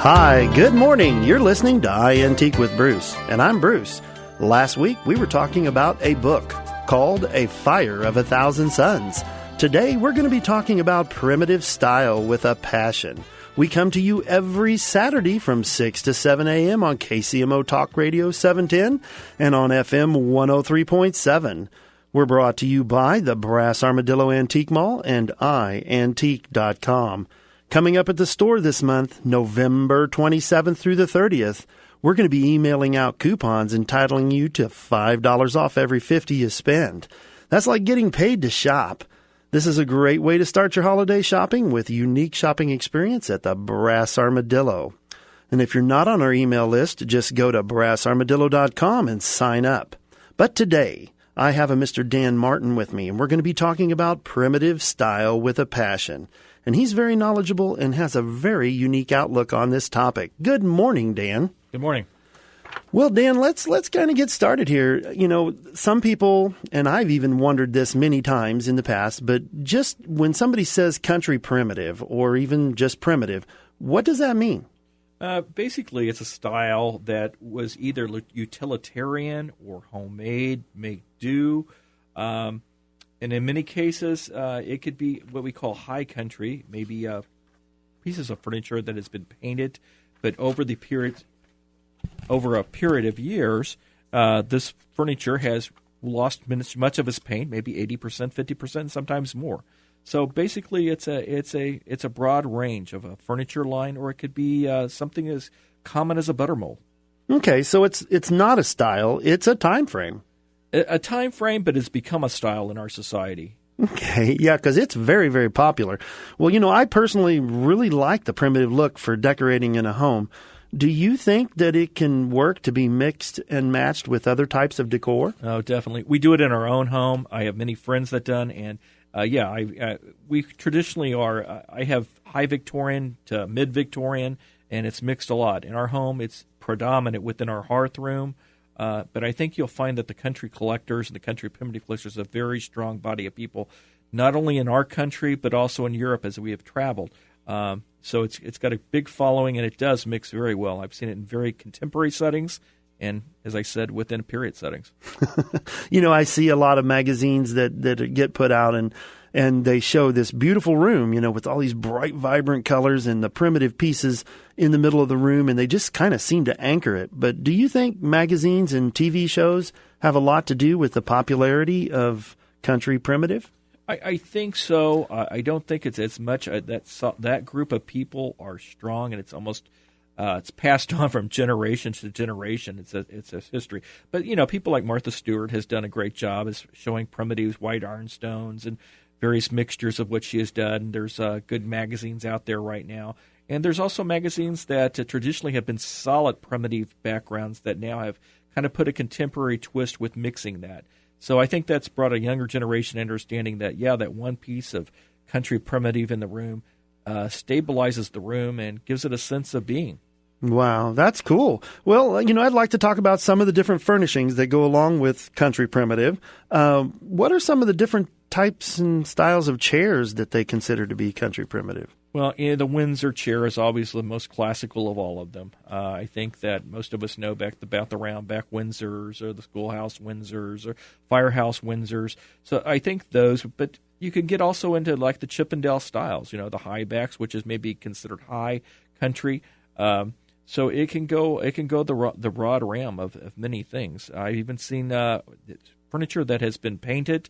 Hi, good morning. You're listening to iAntique with Bruce, and I'm Bruce. Last week, we were talking about a book called A Fire of a Thousand Suns. Today, we're going to be talking about primitive style with a passion. We come to you every Saturday from 6 to 7 a.m. on KCMO Talk Radio 710 and on FM 103.7. We're brought to you by the Brass Armadillo Antique Mall and iAntique.com. Coming up at the store this month, November 27th through the 30th, we're going to be emailing out coupons entitling you to $5 off every $50 you spend. That's like getting paid to shop. This is a great way to start your holiday shopping with unique shopping experience at the Brass Armadillo. And if you're not on our email list, just go to brassarmadillo.com and sign up. But today, I have a Mr. Dan Martin with me, and we're going to be talking about primitive style with a passion. And he's very knowledgeable and has a very unique outlook on this topic. Good morning, Dan. Good morning. Well, Dan, let's kind of get started here. You know, some people, and I've even wondered this many times in the past, but just when somebody says country primitive or even just primitive, what does that mean? Basically, it's a style that was either utilitarian or homemade, make do. And in many cases, it could be what we call high country, maybe pieces of furniture that has been painted, but over a period of years, this furniture has lost much of its paint, maybe 80%, 50%, sometimes more. So basically, it's a broad range of a furniture line, or it could be something as common as a buttermold. Okay, so it's not a style; it's a time frame. A time frame, but it's become a style in our society. Okay, yeah, because it's very, very popular. Well, you know, I personally really like the primitive look for decorating in a home. Do you think that it can work to be mixed and matched with other types of decor? Oh, definitely. We do it in our own home. I have many friends that done, and we traditionally are. I have high Victorian to mid Victorian, and it's mixed a lot. In our home, it's predominant within our hearth room. But I think you'll find that the country collectors and the country primitive collectors are a very strong body of people, not only in our country but also in Europe as we have traveled. So it's got a big following, and it does mix very well. I've seen it in very contemporary settings and, as I said, within period settings. You know, I see a lot of magazines that get put out, and they show this beautiful room, you know, with all these bright, vibrant colors and the primitive pieces in the middle of the room, and they just kind of seem to anchor it. But do you think magazines and TV shows have a lot to do with the popularity of country primitive? I think so. I don't think it's as much that group of people are strong, and it's almost it's passed on from generation to generation. It's a history. But, you know, people like Martha Stewart has done a great job as showing primitives, white ironstones, and various mixtures of what she has done. There's good magazines out there right now. And there's also magazines that traditionally have been solid primitive backgrounds that now have kind of put a contemporary twist with mixing that. So I think that's brought a younger generation understanding that, yeah, that one piece of country primitive in the room stabilizes the room and gives it a sense of being. Wow, that's cool. Well, you know, I'd like to talk about some of the different furnishings that go along with country primitive. What are some of the different types and styles of chairs that they consider to be country primitive? Well, the Windsor chair is obviously the most classical of all of them. I think that most of us know about the round back Windsors or the schoolhouse Windsors or firehouse Windsors. So I think those, but you can get also into like the Chippendale styles, you know, the high backs, which is maybe considered high country. So it can go the broad ram of many things. I've even seen furniture that has been painted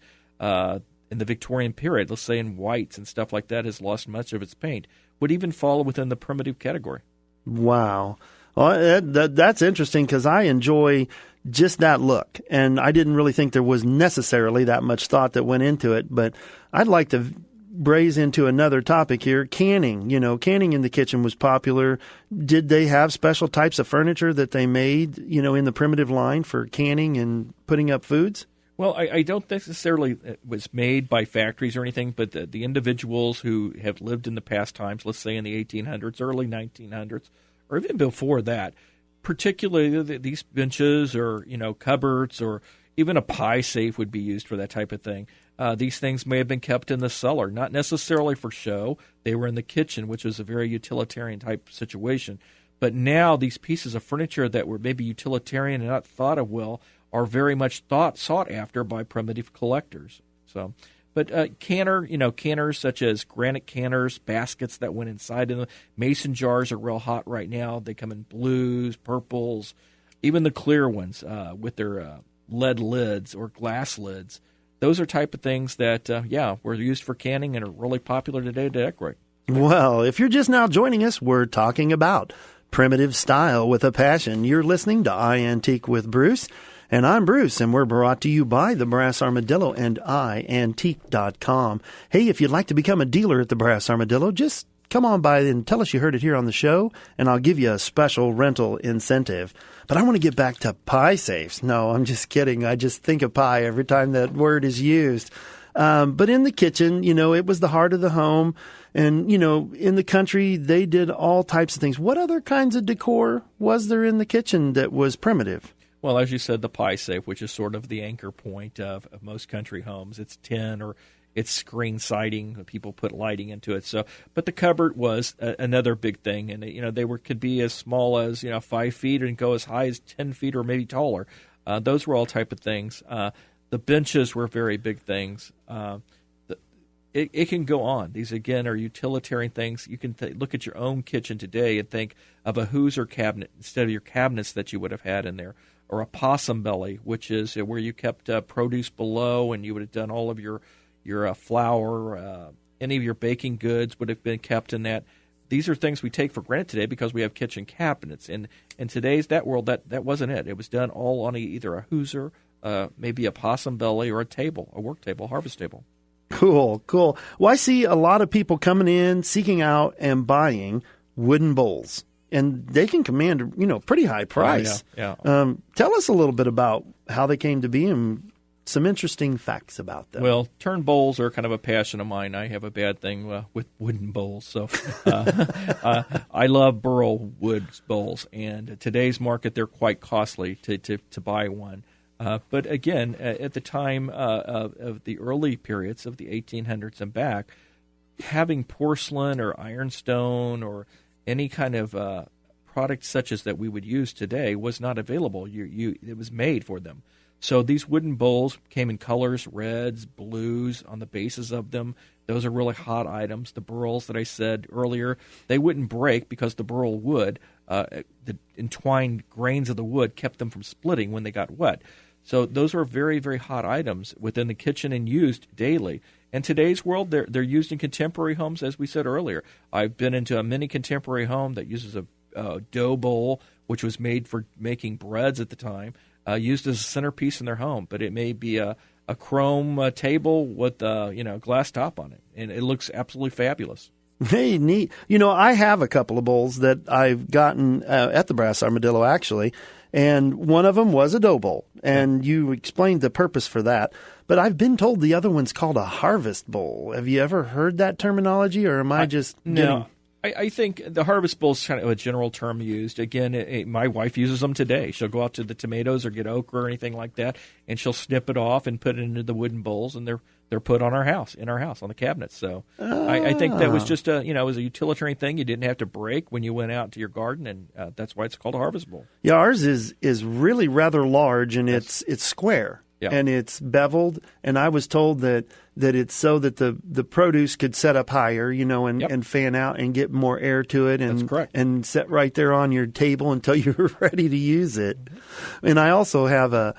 in the Victorian period, let's say in whites and stuff like that, has lost much of its paint, would even fall within the primitive category. Wow. Well, that's interesting because I enjoy just that look, and I didn't really think there was necessarily that much thought that went into it, but I'd like to braze into another topic here. Canning. You know, canning in the kitchen was popular. Did they have special types of furniture that they made, you know, in the primitive line for canning and putting up foods? Well, I don't necessarily it was made by factories or anything, but the individuals who have lived in the past times, let's say in the 1800s, early 1900s, or even before that, particularly these benches or, you know, cupboards or even a pie safe would be used for that type of thing. These things may have been kept in the cellar, not necessarily for show. They were in the kitchen, which was a very utilitarian type situation. But now these pieces of furniture that were maybe utilitarian and not thought of well are very much sought after by primitive collectors. So, but canners such as granite canners, baskets that went inside of them, mason jars are real hot right now. They come in blues, purples, even the clear ones with their lead lids or glass lids. Those are type of things that, were used for canning and are really popular today to decorate. Well, if you're just now joining us, we're talking about primitive style with a passion. You're listening to iAntique with Bruce, and I'm Bruce, and we're brought to you by the Brass Armadillo and iAntique.com. Hey, if you'd like to become a dealer at the Brass Armadillo, just come on by and tell us you heard it here on the show, and I'll give you a special rental incentive. But I want to get back to pie safes. No, I'm just kidding. I just think of pie every time that word is used. But in the kitchen, it was the heart of the home. And, in the country, they did all types of things. What other kinds of decor was there in the kitchen that was primitive? Well, as you said, the pie safe, which is sort of the anchor point of most country homes. It's tin or it's screen siding. People put lighting into it. So, but the cupboard was another big thing, and they could be as small as 5 feet and go as high as 10 feet or maybe taller. Those were all type of things. The benches were very big things. It can go on. These, again, are utilitarian things. You can look at your own kitchen today and think of a Hoosier cabinet instead of your cabinets that you would have had in there, or a possum belly, which is where you kept produce below, and you would have done all of your flour, any of your baking goods would have been kept in that. These are things we take for granted today because we have kitchen cabinets. And in today's world, that wasn't it. It was done all on either a Hoosier, maybe a possum belly, or a work table, harvest table. Cool. Well, I see a lot of people coming in, seeking out and buying wooden bowls, and they can command a pretty high price. Yeah. Tell us a little bit about how they came to be and some interesting facts about them. Well, turn bowls are kind of a passion of mine. I have a bad thing with wooden bowls, so I love burl wood bowls. And today's market, they're quite costly to buy one. But again, at the time of the early periods of the 1800s and back, having porcelain or ironstone or any kind of product such as that we would use today was not available. It was made for them. So these wooden bowls came in colors, reds, blues on the bases of them. Those are really hot items. The burls that I said earlier, they wouldn't break because the burl wood, the entwined grains of the wood kept them from splitting when they got wet. So those are very, very hot items within the kitchen and used daily. In today's world, they're used in contemporary homes, as we said earlier. I've been into a mini contemporary home that uses a dough bowl, which was made for making breads at the time, used as a centerpiece in their home. But it may be a chrome table with glass top on it, and it looks absolutely fabulous. Hey, neat. I have a couple of bowls that I've gotten at the Brass Armadillo, actually, and one of them was a dough bowl, and you explained the purpose for that. But I've been told the other one's called a harvest bowl. Have you ever heard that terminology, or am I just getting... No. I think the harvest bowl is kind of a general term used. Again, my wife uses them today. She'll go out to the tomatoes or get okra or anything like that, and she'll snip it off and put it into the wooden bowls, and they're put on our house on the cabinets. So I think that was just it was a utilitarian thing. You didn't have to break when you went out to your garden, and that's why it's called a harvest bowl. Yeah, ours is really rather large, and it's square. Yeah. And it's beveled, and I was told that it's so that the produce could set up higher, and fan out and get more air to it, and That's correct. And set right there on your table until you're ready to use it. And I also have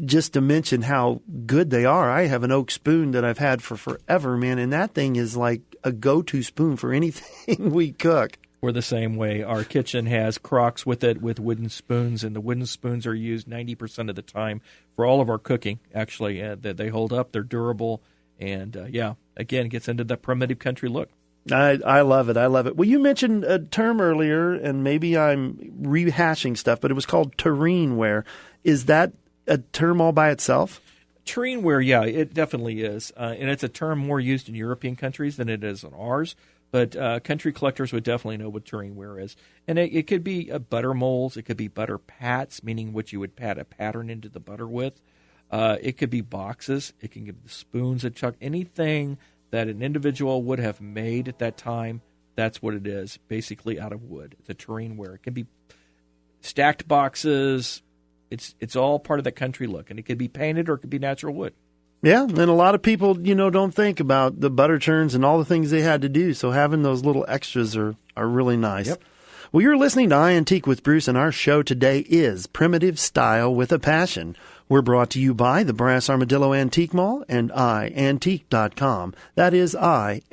just to mention how good they are. I have an oak spoon that I've had for forever, man, and that thing is like a go-to spoon for anything we cook. We're the same way. Our kitchen has crocks with it with wooden spoons, and the wooden spoons are used 90% of the time for all of our cooking, actually. They hold up, they're durable, and again, it gets into that primitive country look. I love it. I love it. Well, you mentioned a term earlier, and maybe I'm rehashing stuff, but it was called terrene ware. Is that a term all by itself? Terrene ware, yeah, it definitely is. And it's a term more used in European countries than it is in ours. But country collectors would definitely know what terrene ware is. And it could be butter molds. It could be butter pats, meaning what you would pat a pattern into the butter with. It could be boxes. It can be the spoons that chuck. Anything that an individual would have made at that time That's what it is, basically out of wood. It's a terrainware. It can be stacked boxes. It's all part of the country look, and it could be painted or it could be natural wood. Yeah, and a lot of people, don't think about the butter churns and all the things they had to do, so having those little extras are really nice. Yep. Well, you're listening to iAntique with Bruce, and our show today is Primitive Style with a Passion. We're brought to you by the Brass Armadillo Antique Mall and iantique.com. That is iantique.com.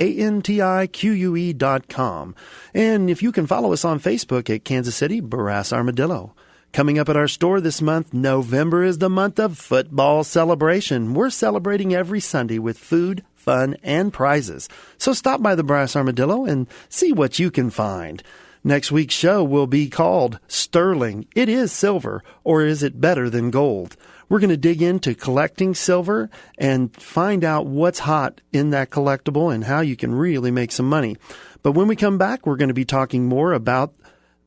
And if you can follow us on Facebook at Kansas City Brass Armadillo. Coming up at our store this month, November is the month of football celebration. We're celebrating every Sunday with food, fun, and prizes. So stop by the Brass Armadillo and see what you can find. Next week's show will be called Sterling. It is silver, or is it better than gold? We're going to dig into collecting silver and find out what's hot in that collectible and how you can really make some money. But when we come back, we're going to be talking more about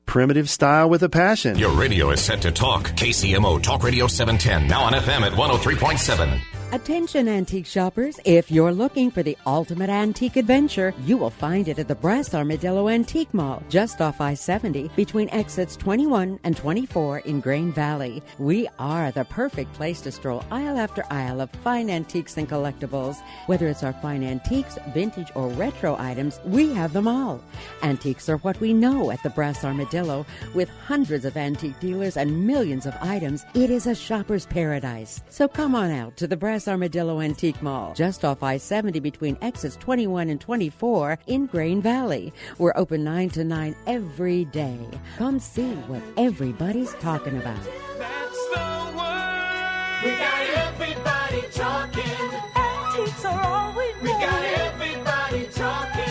Primitive Style with a Passion. Your radio is set to talk. KCMO Talk Radio 710, now on FM at 103.7. Attention antique shoppers, if you're looking for the ultimate antique adventure, you will find it at the Brass Armadillo Antique Mall, just off I-70, between exits 21 and 24 in Grain Valley. We are the perfect place to stroll aisle after aisle of fine antiques and collectibles. Whether it's our fine antiques, vintage, or retro items, we have them all. Antiques are what we know at the Brass Armadillo. With hundreds of antique dealers and millions of items, it is a shopper's paradise. So come on out to the Brass Armadillo Antique Mall, just off I-70 between exits 21 and 24 in Grain Valley. We're open 9 to 9 every day. Come see what everybody's talking about. That's the word. We got everybody talking. Antiques are all we know. We got everybody talking.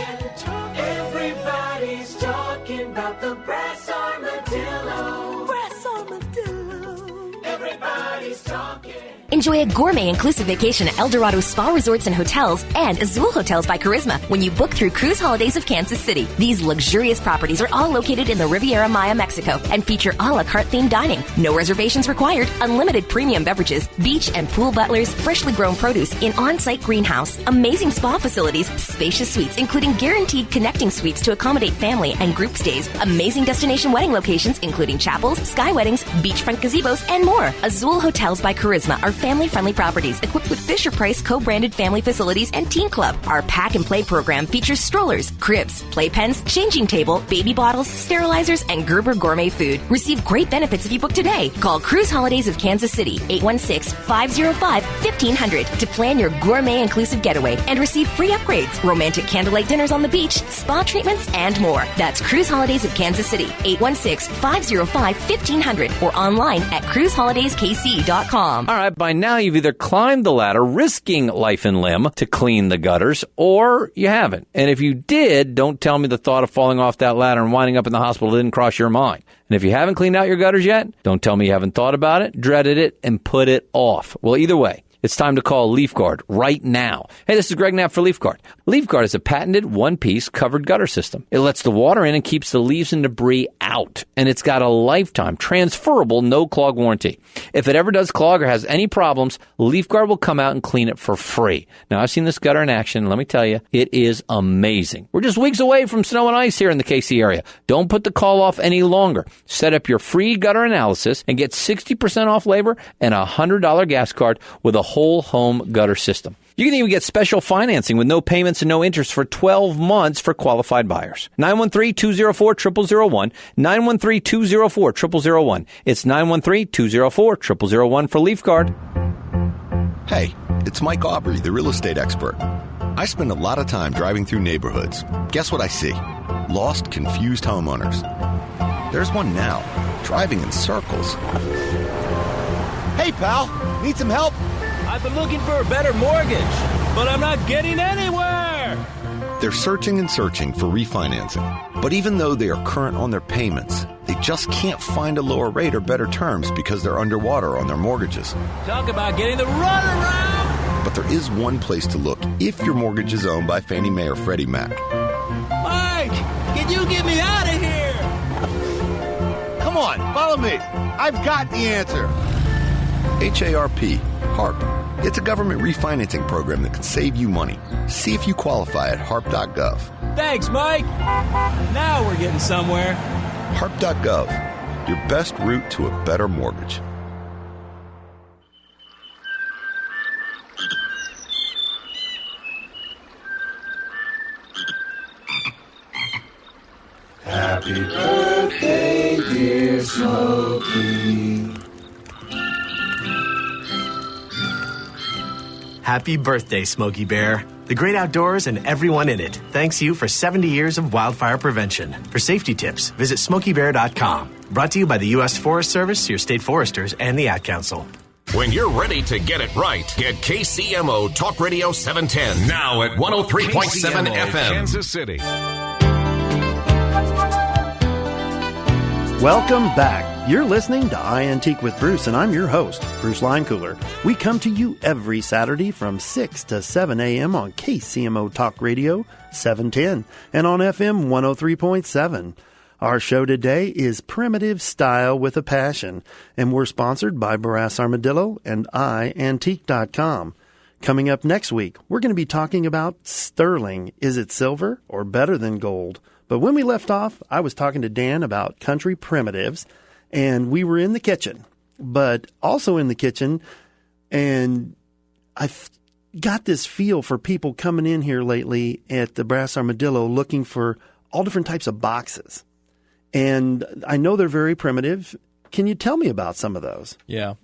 Everybody's talking about the Brass Armadillo. Brass Armadillo. Everybody's talking. Enjoy a gourmet inclusive vacation at El Dorado Spa Resorts and Hotels and Azul Hotels by Charisma when you book through Cruise Holidays of Kansas City. These luxurious properties are all located in the Riviera Maya, Mexico, and feature a la carte themed dining. No reservations required, unlimited premium beverages, beach and pool butlers, freshly grown produce in on-site greenhouse, amazing spa facilities, spacious suites including guaranteed connecting suites to accommodate family and group stays, amazing destination wedding locations including chapels, sky weddings, beachfront gazebos, and more. Azul Hotels by Charisma are family-friendly properties equipped with Fisher-Price co-branded family facilities and teen club. Our pack and play program features strollers, cribs, playpens, changing table, baby bottles, sterilizers, and Gerber gourmet food. Receive great benefits if you book today. Call Cruise Holidays of Kansas City, 816-505-1500 to plan your gourmet inclusive getaway and receive free upgrades, romantic candlelight dinners on the beach, spa treatments, and more. That's Cruise Holidays of Kansas City, 816-505-1500 or online at cruiseholidays.kc.com. All right, by now you've either climbed the ladder, risking life and limb to clean the gutters, or you haven't. And if you did, don't tell me the thought of falling off that ladder and winding up in the hospital didn't cross your mind. And if you haven't cleaned out your gutters yet, don't tell me you haven't thought about it, dreaded it, and put it off. Well, either way, it's time to call LeafGuard right now. Hey, this is Greg Knapp for LeafGuard. LeafGuard is a patented one-piece covered gutter system. It lets the water in and keeps the leaves and debris out. And it's got a lifetime transferable no-clog warranty. If it ever does clog or has any problems, LeafGuard will come out and clean it for free. Now, I've seen this gutter in action, and let me tell you, it is amazing. We're just weeks away from snow and ice here in the KC area. Don't put the call off any longer. Set up your free gutter analysis and get 60% off labor and a $100 gas card with a whole home gutter system. You can even get special financing with no payments and no interest for 12 months for qualified buyers. 913-204-0001, 913-204-0001. It's 913-204-0001 for LeafGuard. Hey, it's Mike Aubrey, the real estate expert. I spend a lot of time driving through neighborhoods. Guess what I see? Lost, confused homeowners. There's one now, driving in circles. Hey, pal, need some help? I've been looking for a better mortgage, but I'm not getting anywhere. They're searching and searching for refinancing. But even though they are current on their payments, they just can't find a lower rate or better terms because they're underwater on their mortgages. Talk about getting the runaround. But there is one place to look if your mortgage is owned by Fannie Mae or Freddie Mac. Mike, can you get me out of here? Come on, follow me. I've got the answer. HARP, HARP. It's a government refinancing program that can save you money. See if you qualify at harp.gov. Thanks, Mike. Now we're getting somewhere. Harp.gov, your best route to a better mortgage. Happy birthday, dear Smokey. Happy birthday, Smokey Bear. The great outdoors and everyone in it thanks you for 70 years of wildfire prevention. For safety tips, visit SmokeyBear.com. Brought to you by the U.S. Forest Service, your state foresters, and the Ad Council. When you're ready to get it right, get KCMO Talk Radio 710 now at 103.7 FM. Kansas City. Welcome back. You're listening to iAntique with Bruce, and I'm your host, Bruce Linecooler. We come to you every Saturday from 6 to 7 a.m. on KCMO Talk Radio 710 and on FM 103.7. Our show today is Primitive Style with a Passion, and we're sponsored by Brass Armadillo and iAntique.com. Coming up next week, we're going to be talking about sterling. Is it silver or better than gold? But when we left off, I was talking to Dan about country primitives, and we were in the kitchen, but also in the kitchen, and I've got this feel for people coming in here lately at the Brass Armadillo looking for all different types of boxes. And I know they're very primitive. Can you tell me about some of those? Yeah.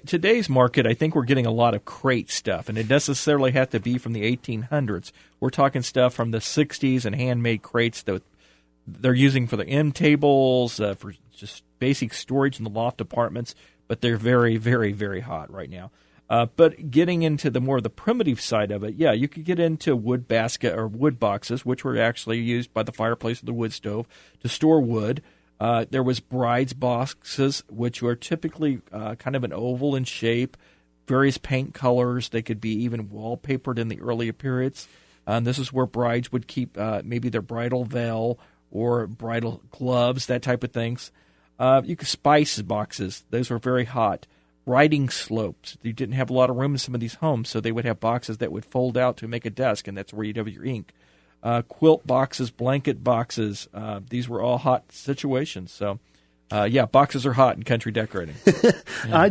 Today's market, I think we're getting a lot of crate stuff, and it doesn't necessarily have to be from the 1800s. We're talking stuff from the 60s and handmade crates that they're using for the end tables, for just basic storage in the loft apartments, but they're very, very, very hot right now. But getting into the more the primitive side of it, yeah, you could get into wood basket or wood boxes, which were actually used by the fireplace or the wood stove to store wood. There was brides boxes, which were typically kind of an oval in shape, various paint colors. They could be even wallpapered in the earlier periods. And this is where brides would keep maybe their bridal veil or bridal gloves, that type of things. You could spice boxes. Those were very hot. Writing slopes. You didn't have a lot of room in some of these homes, so they would have boxes that would fold out to make a desk, and that's where you'd have your ink. Quilt boxes, blanket boxes. These were all hot situations. So, yeah, boxes are hot in country decorating. Yeah.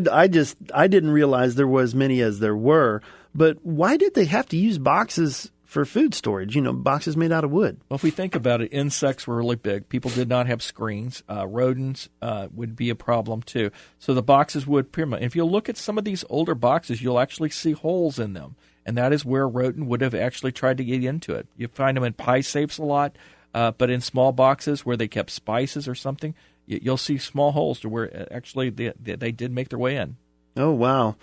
I didn't realize there were as many as there were. But why did they have to use boxes for food storage? Boxes made out of wood. Well, if we think about it, insects were really big. People did not have screens. Rodents would be a problem too. So the boxes would pyramid. If you look at some of these older boxes, you'll actually see holes in them. And that is where a rodent would have actually tried to get into it. You find them in pie safes a lot, but in small boxes where they kept spices or something, you'll see small holes to where actually they did make their way in. Oh, wow.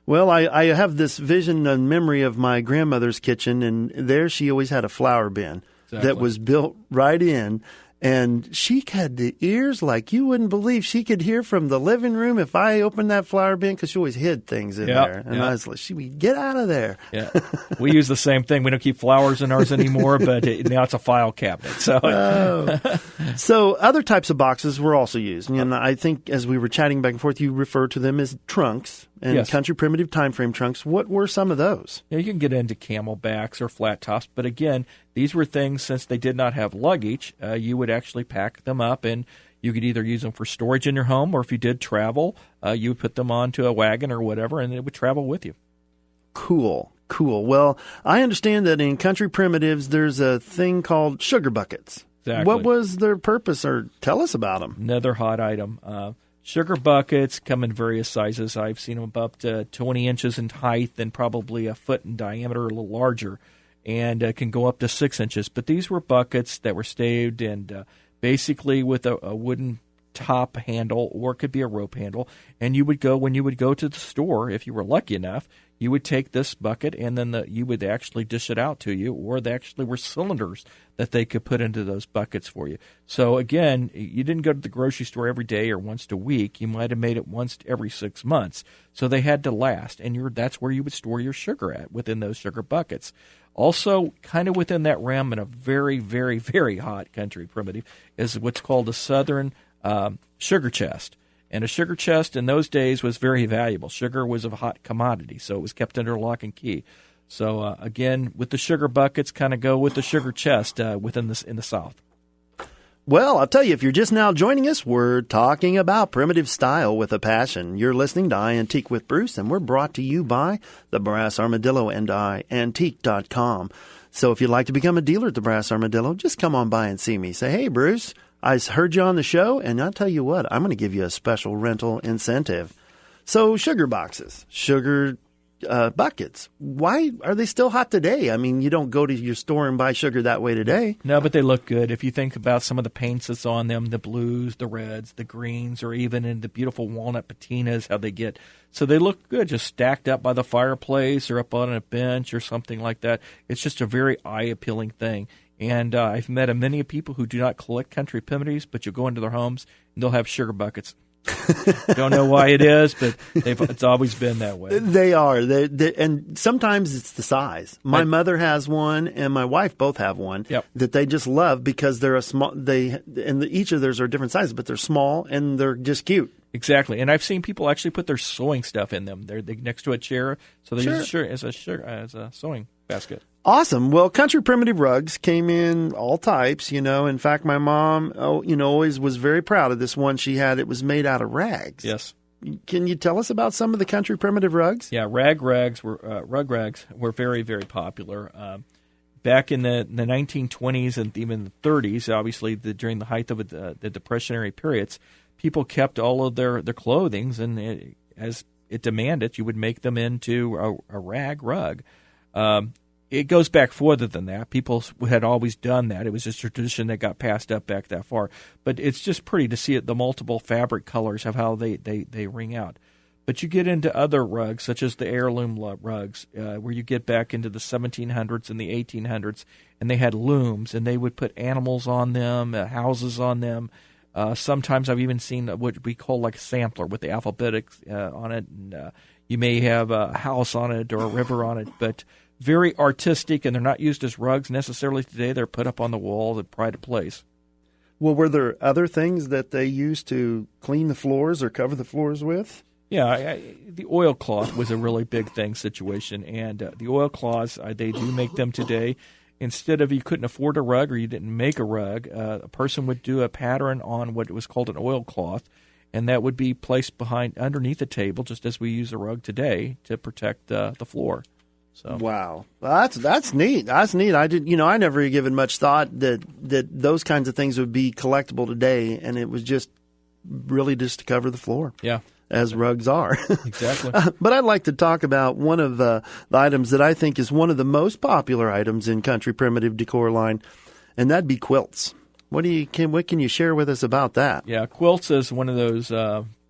Well, I have this vision and memory of my grandmother's kitchen, and there she always had a flour bin that was built right in. And she had the ears like you wouldn't believe. She could hear from the living room if I opened that flour bin, because she always hid things in there. And I was like, she would get out of there. Yeah, we use the same thing. We don't keep flowers in ours anymore, but now it's a file cabinet. So, So other types of boxes were also used. And I think as we were chatting back and forth, you referred to them as trunks and Yes. country primitive time frame trunks. What were some of those? Yeah, you can get into camelbacks or flat tops, but again, these were things, since they did not have luggage, you would actually pack them up, and you could either use them for storage in your home, or if you did travel, you would put them onto a wagon or whatever, and it would travel with you. Cool. Well, I understand that in country primitives, there's a thing called sugar buckets. Exactly. What was their purpose, or tell us about them? Another hot item. Sugar buckets come in various sizes. I've seen them up to 20 inches in height and probably a foot in diameter, a little larger, and can go up to 6 inches. But these were buckets that were staved and basically with a wooden top handle, or it could be a rope handle. And when you would go to the store, if you were lucky enough, you would take this bucket and then you would actually dish it out to you, or they actually were cylinders that they could put into those buckets for you. So again, you didn't go to the grocery store every day or once a week. You might have made it once every 6 months. So they had to last, and that's where you would store your sugar at, within those sugar buckets. Also, kind of within that realm, in a very, very, very hot country primitive, is what's called a southern sugar chest. And a sugar chest in those days was very valuable. Sugar was a hot commodity, so it was kept under lock and key. So, again, with the sugar buckets, kind of go with the sugar chest in the South. Well, I'll tell you, if you're just now joining us, we're talking about primitive style with a passion. You're listening to iAntique with Bruce, and we're brought to you by the Brass Armadillo and iAntique.com. So if you'd like to become a dealer at the Brass Armadillo, just come on by and see me. Say, hey, Bruce, I heard you on the show, and I'll tell you what, I'm going to give you a special rental incentive. So sugar boxes, sugar buckets. Why are they still hot today? I mean, you don't go to your store and buy sugar that way today. No, but they look good. If you think about some of the paints that's on them, the blues, the reds, the greens, or even in the beautiful walnut patinas, how they get. So they look good, just stacked up by the fireplace or up on a bench or something like that. It's just a very eye-appealing thing. And I've met many people who do not collect country primitives, but you'll go into their homes and they'll have sugar buckets. Don't know why it is, but it's always been that way. They are. And sometimes it's the size. My mother has one, and my wife both have one that they just love because they're a small. Each of theirs are different sizes, but they're small and they're just cute. Exactly, and I've seen people actually put their sewing stuff in them. They're next to a chair, so they use it as a sewing basket. Awesome. Well, country primitive rugs came in all types, In fact, my mom, always was very proud of this one she had. It was made out of rags. Yes. Can you tell us about some of the country primitive rugs? Yeah, rug rags were very, very popular. Back in the 1920s and even the 30s, obviously during the height of the Depressionary periods, people kept all of their clothing, and as it demanded, you would make them into a rag rug. It goes back further than that. People had always done that. It was just a tradition that got passed up back that far. But it's just pretty to see the multiple fabric colors of how they ring out. But you get into other rugs, such as the heirloom rugs, where you get back into the 1700s and the 1800s, and they had looms, and they would put animals on them, houses on them. Sometimes I've even seen what we call like a sampler with the alphabetics on it. And, you may have a house on it or a river on it, but very artistic, and they're not used as rugs necessarily today. They're put up on the wall that pride of place. Well, were there other things that they used to clean the floors or cover the floors with? Yeah, the oilcloth was a really big thing situation, and the oilcloths, they do make them today. Instead of you couldn't afford a rug or you didn't make a rug, a person would do a pattern on what was called an oilcloth, and that would be placed underneath the table, just as we use a rug today to protect the floor. So. Wow, well, that's neat. That's neat. I never given much thought that those kinds of things would be collectible today, and it was just really just to cover the floor. Yeah, as rugs are. Exactly. But I'd like to talk about one of the items that I think is one of the most popular items in country primitive decor line, and that'd be quilts. What can you share with us about that? Yeah, quilts is one of those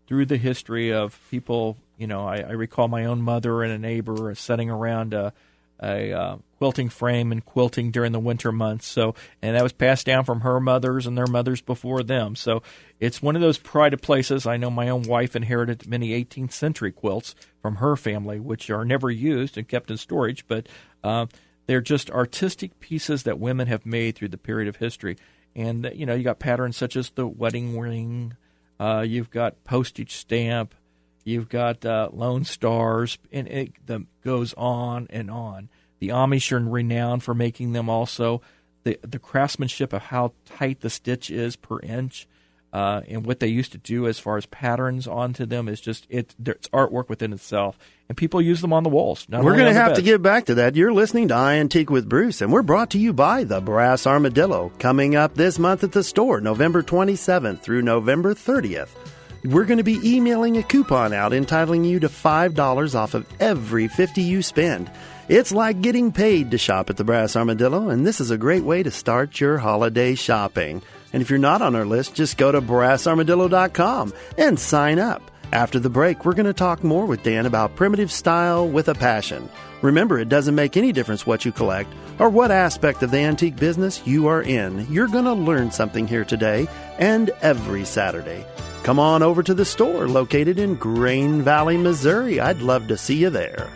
through the history of people. I recall my own mother and a neighbor sitting around a quilting frame and quilting during the winter months. And that was passed down from her mothers and their mothers before them. So it's one of those pride of places. I know my own wife inherited many 18th century quilts from her family, which are never used and kept in storage, but they're just artistic pieces that women have made through the period of history. And, you got patterns such as the wedding ring, you've got postage stamp, you've got Lone Stars, and it goes on and on. The Amish are renowned for making them also. The craftsmanship of how tight the stitch is per inch, and what they used to do as far as patterns onto them is just it's artwork within itself. And people use them on the walls. We're going to have to get back to that. You're listening to iAntique with Bruce, and we're brought to you by the Brass Armadillo. Coming up this month at the store, November 27th through November 30th. We're going to be emailing a coupon out entitling you to $5 off of every $50 you spend. It's like getting paid to shop at the Brass Armadillo, and this is a great way to start your holiday shopping. And if you're not on our list, just go to brassarmadillo.com and sign up. After the break, we're going to talk more with Dan about primitive style with a passion. Remember, it doesn't make any difference what you collect or what aspect of the antique business you are in. You're going to learn something here today and every Saturday. Come on over to the store located in Grain Valley, Missouri. I'd love to see you there.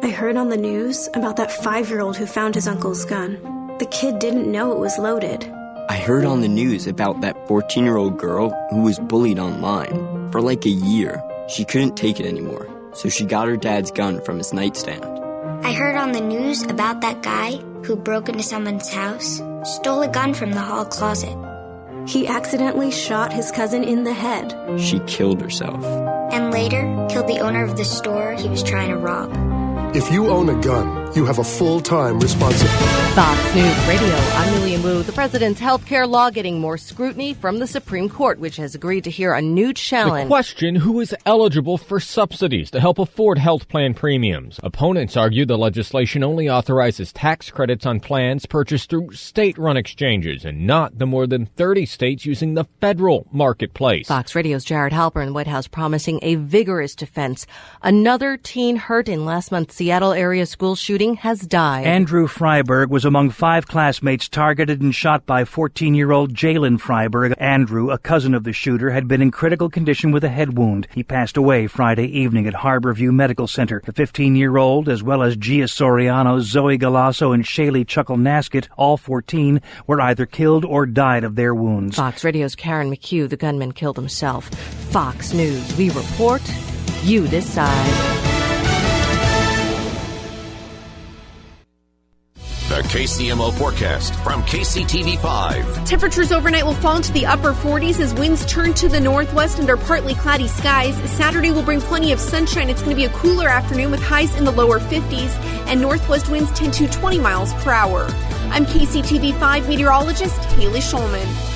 I heard on the news about that 5-year-old who found his uncle's gun. The kid didn't know it was loaded. I heard on the news about that 14-year-old girl who was bullied online for like a year. She couldn't take it anymore, so she got her dad's gun from his nightstand. I heard on the news about that guy who broke into someone's house, stole a gun from the hall closet. He accidentally shot his cousin in the head. She killed herself. And later, killed the owner of the store he was trying to rob. If you own a gun, you have a full-time responsibility. Fox News Radio, I'm Lillian Wu. The president's health care law getting more scrutiny from the Supreme Court, which has agreed to hear a new challenge. The question, who is eligible for subsidies to help afford health plan premiums? Opponents argue the legislation only authorizes tax credits on plans purchased through state-run exchanges and not the more than 30 states using the federal marketplace. Fox Radio's Jared Halper in the White House promising a vigorous defense. Another teen hurt in last month's Seattle area school shooting has died. Andrew Freiberg was among 5 classmates targeted and shot by 14-year-old Jalen Freiberg. Andrew, a cousin of the shooter, had been in critical condition with a head wound. He passed away Friday evening at Harborview Medical Center. The 15-year-old, as well as Gia Soriano, Zoe Galasso, and Shaylee Chuckle-Naskett, all 14, were either killed or died of their wounds. Fox Radio's Karen McHugh, the gunman, killed himself. Fox News, we report, you decide. The KCMO forecast from KCTV5. Temperatures overnight will fall into the upper 40s as winds turn to the northwest under partly cloudy skies. Saturday will bring plenty of sunshine. It's going to be a cooler afternoon with highs in the lower 50s and northwest winds 10 to 20 miles per hour. I'm KCTV5 meteorologist Haley Schulman.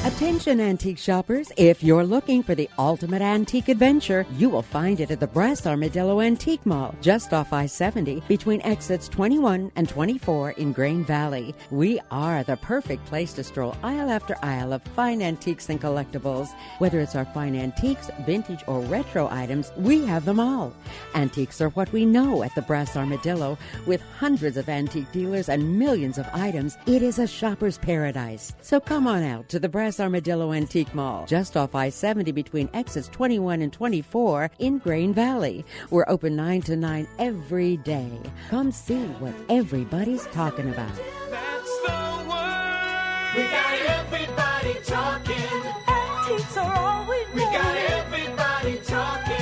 Attention antique shoppers, if you're looking for the ultimate antique adventure, you will find it at the Brass Armadillo Antique Mall, just off I-70 between exits 21 and 24 in Grain Valley. We are the perfect place to stroll aisle after aisle of fine antiques and collectibles. Whether it's our fine antiques, vintage, or retro items, we have them all. Antiques are what we know at the Brass Armadillo. With hundreds of antique dealers and millions of items, it is a shopper's paradise. So come on out to the Brass Armadillo Antique Mall, just off I-70 between exits 21 and 24 in Grain Valley. We're open 9 to 9 every day. Come see what everybody's talking about. That's the word. We got everybody talking. Antiques are all we know. We got everybody talking.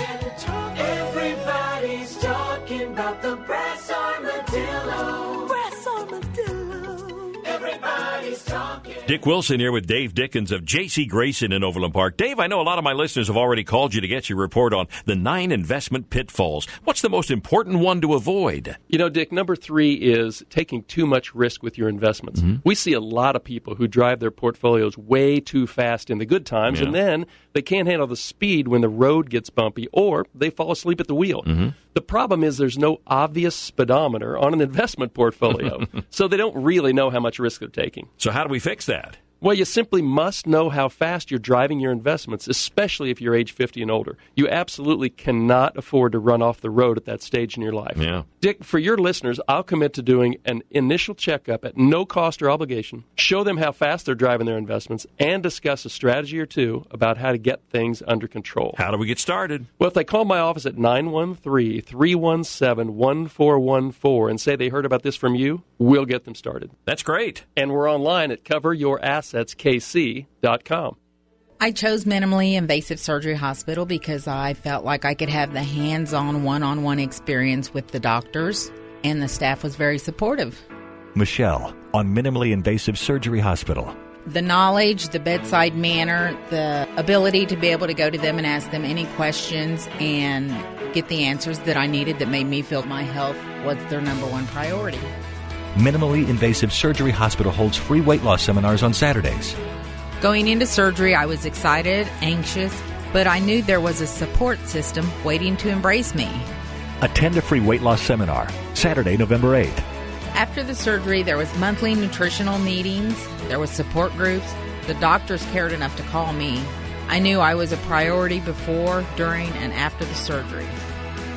Everybody's talking about the Brass Armadillo. Brass Armadillo. Everybody's talking. Dick Wilson here with Dave Dickens of J.C. Grayson in Overland Park. Dave, I know a lot of my listeners have already called you to get your report on the 9 investment pitfalls. What's the most important one to avoid? You know, Dick, number 3 is taking too much risk with your investments. Mm-hmm. We see a lot of people who drive their portfolios way too fast in the good times, and then they can't handle the speed when the road gets bumpy, or they fall asleep at the wheel. Mm-hmm. The problem is there's no obvious speedometer on an investment portfolio, so they don't really know how much risk they're taking. So how do we fix that? Well, you simply must know how fast you're driving your investments, especially if you're age 50 and older. You absolutely cannot afford to run off the road at that stage in your life. Yeah. Dick, for your listeners, I'll commit to doing an initial checkup at no cost or obligation, show them how fast they're driving their investments, and discuss a strategy or two about how to get things under control. How do we get started? Well, if they call my office at 913-317-1414 and say they heard about this from you, we'll get them started. That's great. And we're online at coveryourssetskc.com. I chose Minimally Invasive Surgery Hospital because I felt like I could have the hands-on, one-on-one experience with the doctors, and the staff was very supportive. Michelle on Minimally Invasive Surgery Hospital. The knowledge, the bedside manner, the ability to be able to go to them and ask them any questions and get the answers that I needed that made me feel my health was their number one priority. Minimally Invasive Surgery Hospital holds free weight loss seminars on Saturdays. Going into surgery, I was excited, anxious, but I knew there was a support system waiting to embrace me. Attend a free weight loss seminar, Saturday, November 8th. After the surgery, there was monthly nutritional meetings, there was support groups. The doctors cared enough to call me. I knew I was a priority before, during, and after the surgery.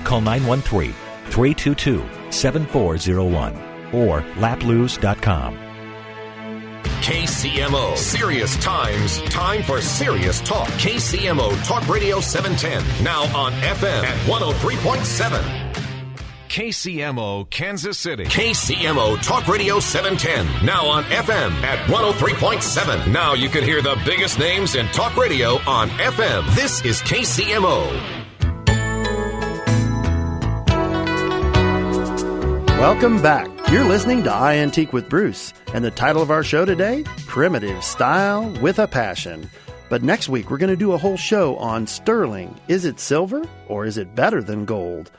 Call 913-322-7401 or lapluz.com. KCMO, Serious Times, time for serious talk. KCMO Talk Radio 710, now on FM at 103.7. KCMO, Kansas City. KCMO Talk Radio 710. Now on FM at 103.7. Now you can hear the biggest names in talk radio on FM. This is KCMO. Welcome back. You're listening to iAntique with Bruce, and the title of our show today, Primitive Style with a Passion. But next week, we're going to do a whole show on sterling. Is it silver or is it better than gold?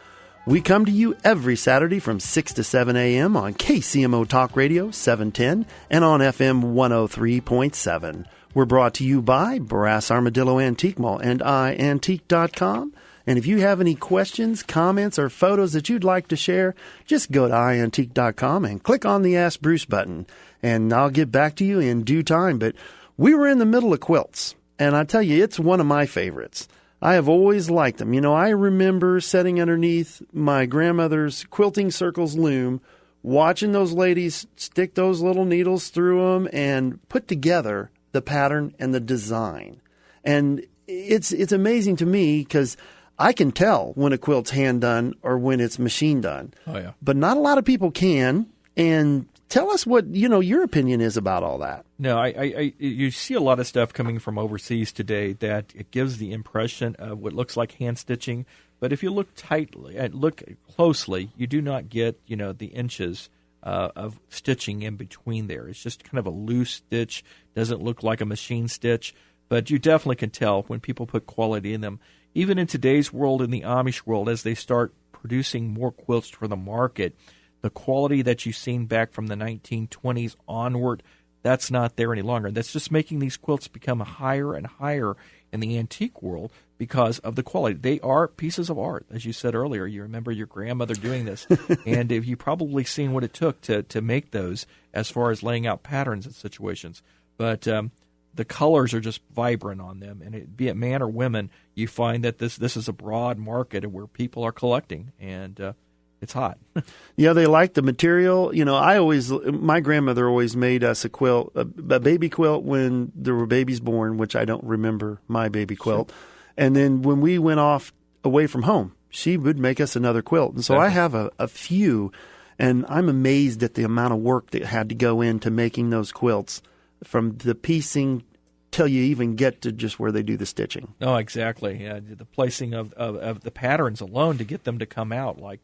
We come to you every Saturday from 6 to 7 a.m. on KCMO Talk Radio 710 and on FM 103.7. We're brought to you by Brass Armadillo Antique Mall and iAntique.com. And if you have any questions, comments, or photos that you'd like to share, just go to iAntique.com and click on the Ask Bruce button. And I'll get back to you in due time. But we were in the middle of quilts, and I tell you, it's one of my favorites. I have always liked them. You know, I remember sitting underneath my grandmother's quilting circles loom, watching those ladies stick those little needles through them and put together the pattern and the design. And it's amazing to me because I can tell when a quilt's hand done or when it's machine done. Oh, yeah. But not a lot of people can. And tell us what, your opinion is about all that. No, you see a lot of stuff coming from overseas today that it gives the impression of what looks like hand stitching. But if you look look closely, you do not get, the inches of stitching in between there. It's just kind of a loose stitch. Doesn't look like a machine stitch. But you definitely can tell when people put quality in them. Even in today's world, in the Amish world, as they start producing more quilts for the market, the quality that you've seen back from the 1920s onward, that's not there any longer. That's just making these quilts become higher and higher in the antique world because of the quality. They are pieces of art, as you said earlier. You remember your grandmother doing this, and if you've probably seen what it took to make those as far as laying out patterns and situations. But the colors are just vibrant on them, and be it man or women, you find that this is a broad market where people are collecting, and it's hot. Yeah, they like the material. My grandmother always made us a quilt, a baby quilt when there were babies born, which I don't remember my baby quilt. Sure. And then when we went off away from home, she would make us another quilt. And so I have a few, and I'm amazed at the amount of work that had to go into making those quilts, from the piecing till you even get to just where they do the stitching. Oh, exactly. Yeah, the placing of the patterns alone to get them to come out like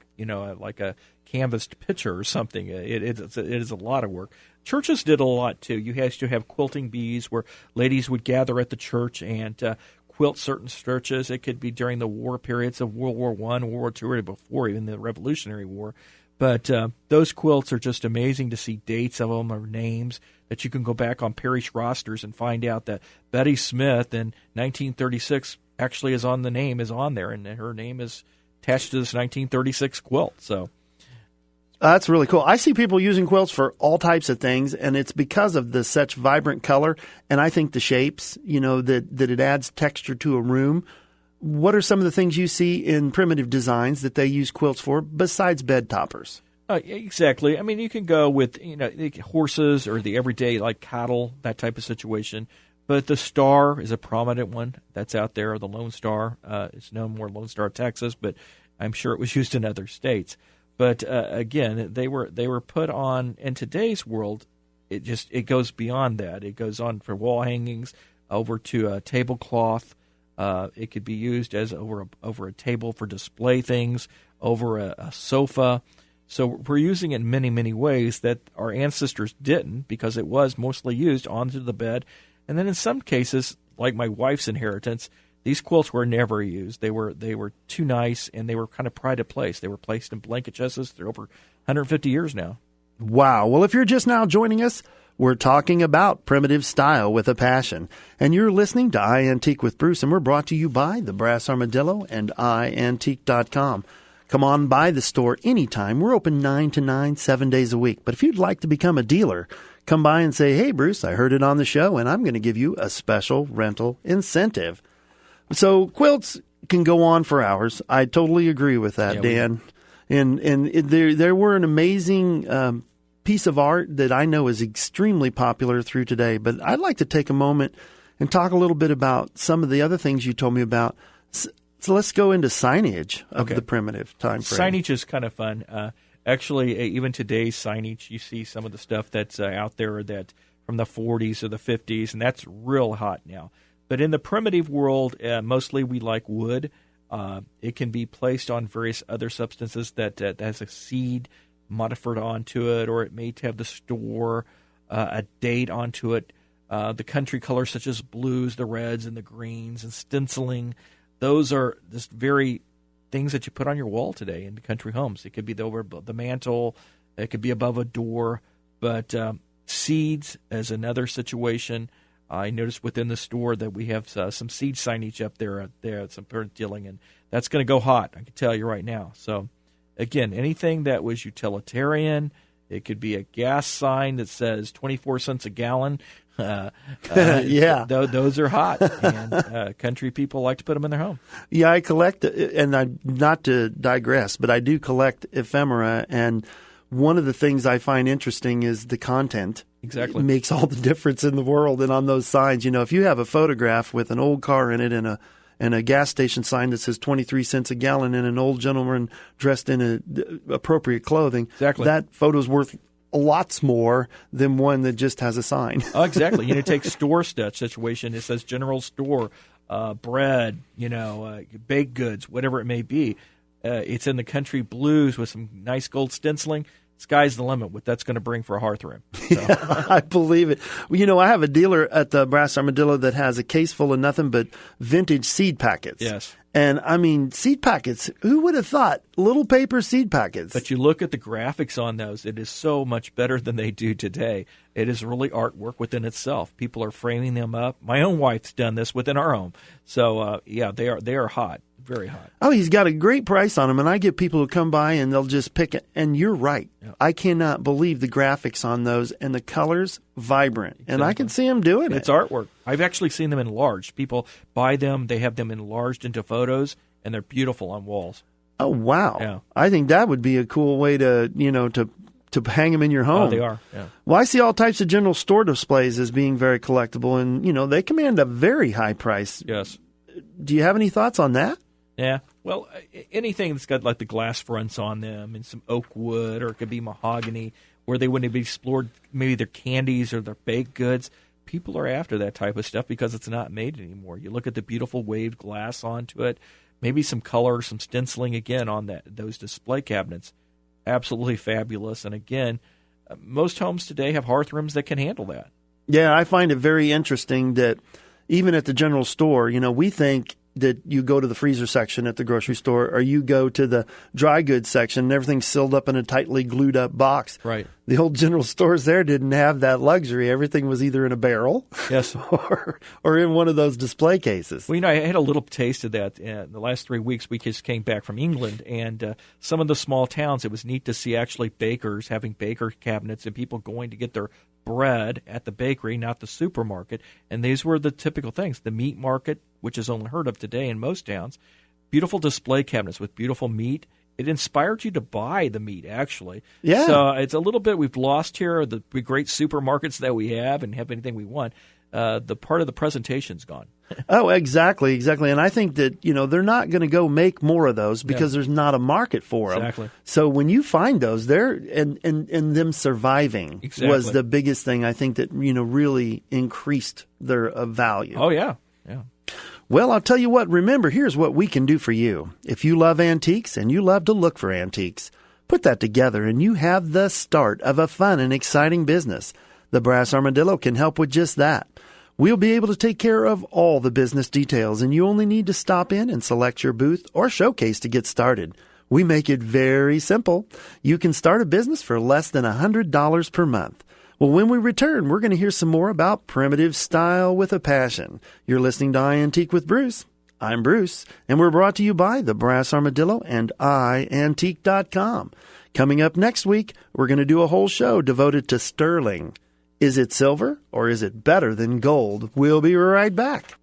a canvassed picture or something. It is a lot of work. Churches did a lot too. You had to have quilting bees where ladies would gather at the church and quilt certain stretches. It could be during the war periods of World War I, World War II, or before even the Revolutionary War. But those quilts are just amazing to see dates of them or names that you can go back on parish rosters and find out that Betty Smith in 1936 actually is on there, and her name is attached to this 1936 quilt. So that's really cool. I see people using quilts for all types of things, and it's because of the such vibrant color, and I think the shapes, that it adds texture to a room. What are some of the things you see in primitive designs that they use quilts for besides bed toppers? Exactly. I mean, you can go with horses or the everyday like cattle, that type of situation. But the star is a prominent one that's out there. The Lone Star is no more Lone Star, Texas, but I'm sure it was used in other states. But again, they were put on in today's world. It goes beyond that. It goes on for wall hangings, over to a tablecloth. It could be used as over a table for display things, over a sofa. So we're using it in many, many ways that our ancestors didn't, because it was mostly used onto the bed. And then in some cases, like my wife's inheritance, these quilts were never used. They were too nice, and they were kind of pride of place. They were placed in blanket chests. They're over 150 years now. Wow. Well, if you're just now joining us, we're talking about primitive style with a passion. And you're listening to iAntique with Bruce, and we're brought to you by the Brass Armadillo and iAntique.com. Come on by the store anytime. We're open 9 to 9, 7 days a week. But if you'd like to become a dealer, come by and say, hey, Bruce, I heard it on the show, and I'm going to give you a special rental incentive. So quilts can go on for hours. I totally agree with that, Dan. And there were an amazing piece of art that I know is extremely popular through today. But I'd like to take a moment and talk a little bit about some of the other things you told me about. So let's go into signage of the primitive time frame. Signage is kind of fun. Actually, even today's signage, you see some of the stuff that's out there that from the 40s or the 50s, and that's real hot now. But in the primitive world, mostly we like wood. It can be placed on various other substances that has a seed modified onto it, or it may have the store, a date onto it. The country colors such as blues, the reds, and the greens, and stenciling. Those are just very things that you put on your wall today in the country homes. It could be over the mantle. It could be above a door. But seeds is another situation. I noticed within the store that we have some seed signage up there, some parent dealing, and that's going to go hot, I can tell you right now. So, again, anything that was utilitarian, it could be a gas sign that says 24 cents a gallon. Those are hot, and country people like to put them in their home. Yeah, I collect, and not to digress, but I do collect ephemera, and one of the things I find interesting is the content. Exactly. It makes all the difference in the world. And on those signs, if you have a photograph with an old car in it and a gas station sign that says 23 cents a gallon and an old gentleman dressed in appropriate clothing, that photo's worth lots more than one that just has a sign. Oh, exactly. Take store situation. It says general store, bread, baked goods, whatever it may be. It's in the country blues with some nice gold stenciling. Sky's the limit what that's going to bring for a hearth rim. So. Yeah, I believe it. Well, I have a dealer at the Brass Armadillo that has a case full of nothing but vintage seed packets. Yes. And, seed packets, who would have thought? Little paper seed packets. But you look at the graphics on those, it is so much better than they do today. It is really artwork within itself. People are framing them up. My own wife's done this within our home. So, they are hot. Very hot. Oh, he's got a great price on them, and I get people who come by and they'll just pick it. And you're right. Yeah. I cannot believe the graphics on those and the colors vibrant. Exactly. And I can see them doing it. It's artwork. I've actually seen them enlarged. People buy them, they have them enlarged into photos, and they're beautiful on walls. Oh, wow. Yeah. I think that would be a cool way to hang them in your home. Oh, they are, yeah. Well, I see all types of general store displays as being very collectible, and, they command a very high price. Yes. Do you have any thoughts on that? Yeah, well, anything that's got like the glass fronts on them and some oak wood, or it could be mahogany, where they wouldn't be explored, maybe their candies or their baked goods. People are after that type of stuff because it's not made anymore. You look at the beautiful waved glass onto it, maybe some color, some stenciling again on those display cabinets. Absolutely fabulous. And again, most homes today have hearth rims that can handle that. Yeah, I find it very interesting that even at the general store, we think that you go to the freezer section at the grocery store, or you go to the dry goods section and everything's sealed up in a tightly glued up box. Right. The old general stores there didn't have that luxury. Everything was either in a barrel, yes, or in one of those display cases. Well, I had a little taste of that in the last 3 weeks. We just came back from England, and some of the small towns, it was neat to see actually bakers having baker cabinets and people going to get their bread at the bakery, not the supermarket. And these were the typical things. The meat market, which is only heard of today in most towns, beautiful display cabinets with beautiful meat. It inspired you to buy the meat, actually. Yeah. So it's a little bit we've lost here, the great supermarkets that we have and have anything we want. The part of the presentation's gone. Oh, exactly. And I think that, they're not going to go make more of those because there's not a market for them. Exactly. So when you find those, and them surviving was the biggest thing I think that, really increased their value. Oh, yeah. Well, I'll tell you what, remember, here's what we can do for you. If you love antiques and you love to look for antiques, put that together and you have the start of a fun and exciting business. The Brass Armadillo can help with just that. We'll be able to take care of all the business details, and you only need to stop in and select your booth or showcase to get started. We make it very simple. You can start a business for less than $100 per month. Well, when we return, we're going to hear some more about primitive style with a passion. You're listening to iAntique with Bruce. I'm Bruce, and we're brought to you by the Brass Armadillo and iAntique.com. Coming up next week, we're going to do a whole show devoted to sterling. Is it silver or is it better than gold? We'll be right back.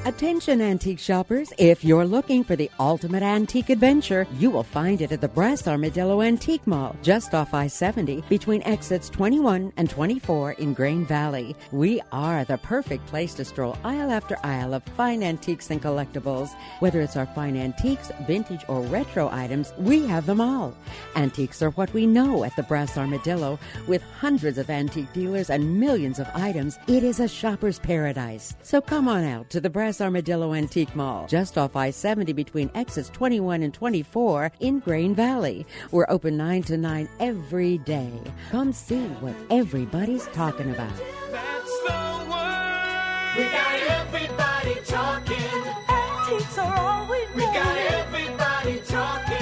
Attention antique shoppers, if you're looking for the ultimate antique adventure, you will find it at the Brass Armadillo Antique Mall, just off I-70 between exits 21 and 24 in Grain Valley. We are the perfect place to stroll aisle after aisle of fine antiques and collectibles. Whether it's our fine antiques, vintage, or retro items, we have them all. Antiques are what we know at the Brass Armadillo. With hundreds of antique dealers and millions of items, it is a shopper's paradise. So come on out to the Brass Armadillo Antique Mall, just off I-70 between exits 21 and 24 in Grain Valley. We're open 9 to 9 every day. Come see what everybody's talking about. That's the word. We got everybody talking. Antiques are all we know. We got everybody talking.